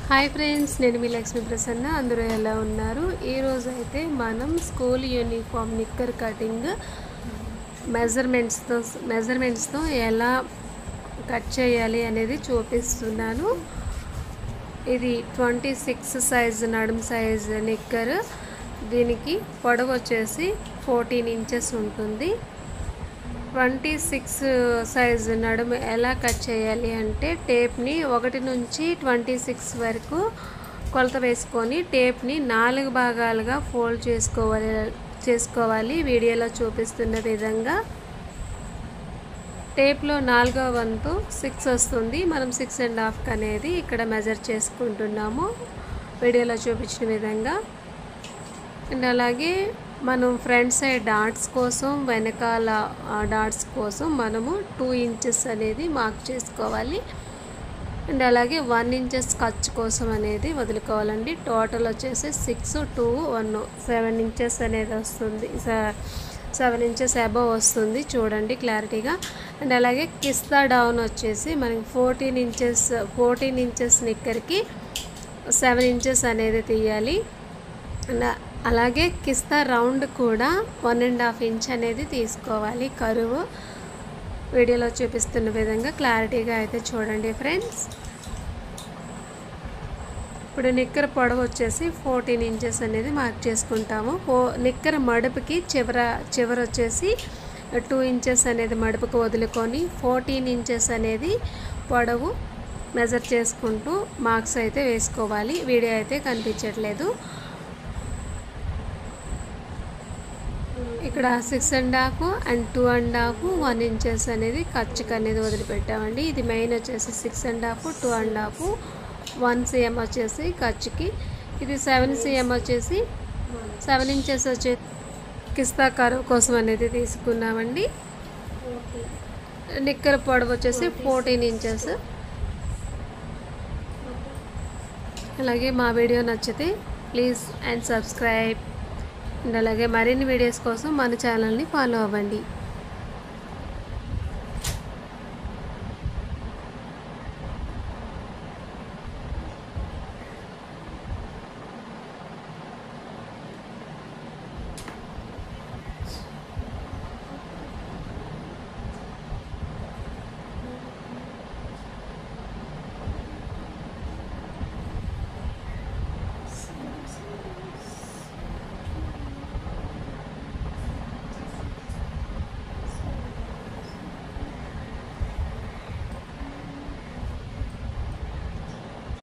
Hi friends, నేను మీ లక్ష్మీ ప్రసన్న. అందరూ ఎలా ఉన్నారు? ఈరోజు అయితే మనం స్కూల్ యూనిఫామ్ నిక్కర్ కటింగ్ మెజర్మెంట్స్తో ఎలా కట్ చేయాలి అనేది చూపిస్తున్నాను. ఇది 26 సైజ్ నడుము సైజ్ నిక్కర్. దీనికి పొడవు వచ్చేసి 14 ఇంచెస్ ఉంటుంది. 26 సైజు నడుము ఎలా కట్ చేయాలి అంటే టేప్ని 1 నుంచి 26 వరకు కొలత వేసుకొని టేప్ని 4 భాగాలుగా ఫోల్డ్ చేసుకోవాలి. వీడియోలో చూపిస్తున్న విధంగా టేప్లో 4వ వంతు 6 వస్తుంది. మనం 6.5 అనేది ఇక్కడ మెజర్ చేసుకుంటున్నాము వీడియోలో చూపించిన విధంగా. అండ్ అలాగే మనం ఫ్రంట్ సైడ్ డాట్స్ కోసం, వెనకాల డాట్స్ కోసం మనము 2 ఇంచెస్ అనేది మార్క్ చేసుకోవాలి. అండ్ అలాగే 1 ఇంచెస్ ఖర్చు కోసం అనేది వదులుకోవాలండి. టోటల్ వచ్చేసి 6, 2, 1 7 ఇంచెస్ అనేది వస్తుంది. 7 ఇంచెస్ అబవ్ వస్తుంది, చూడండి క్లారిటీగా. అండ్ అలాగే కిస్తా డౌన్ వచ్చేసి మనకి 14 ఇంచెస్ నిక్కర్కి 7 ఇంచెస్ అనేది తీయాలి. అండ్ అలాగే కిస్తా రౌండ్ కూడా 1.5 ఇంచ్ అనేది తీసుకోవాలి కరువు. వీడియోలో చూపిస్తున్న విధంగా క్లారిటీగా అయితే చూడండి ఫ్రెండ్స్. ఇప్పుడు నిక్కర్ పొడవు వచ్చేసి 14 ఇంచెస్ అనేది మార్క్ చేసుకుంటాము. నిక్కర్ మడుపుకి చివర వచ్చేసి 2 ఇంచెస్ అనేది మడుపుకు వదులుకొని 14 ఇంచెస్ అనేది పొడవు మెజర్ చేసుకుంటూ మార్క్స్ అయితే వేసుకోవాలి. వీడియో అయితే కనిపించట్లేదు. ఇక్కడ 6.5 అండ్ 2.5 1 ఇంచెస్ అనేది ఖర్చుకు అనేది వదిలిపెట్టామండి. ఇది మెయిన్ వచ్చేసి 6.5, 2.5, 1 cm వచ్చేసి ఖర్చుకి. ఇది 7 cm వచ్చేసి 7 ఇంచెస్ వచ్చే కిస్తా కరువు కోసం అనేది తీసుకున్నామండి. నిక్కర్ పొడవు వచ్చేసి 14 ఇంచెస్. అలాగే మా వీడియో నచ్చితే ప్లీజ్ అండ్ సబ్స్క్రైబ్. అండ్ అలాగే మరిన్ని వీడియోస్ కోసం మన ఛానల్ని ఫాలో అవ్వండి.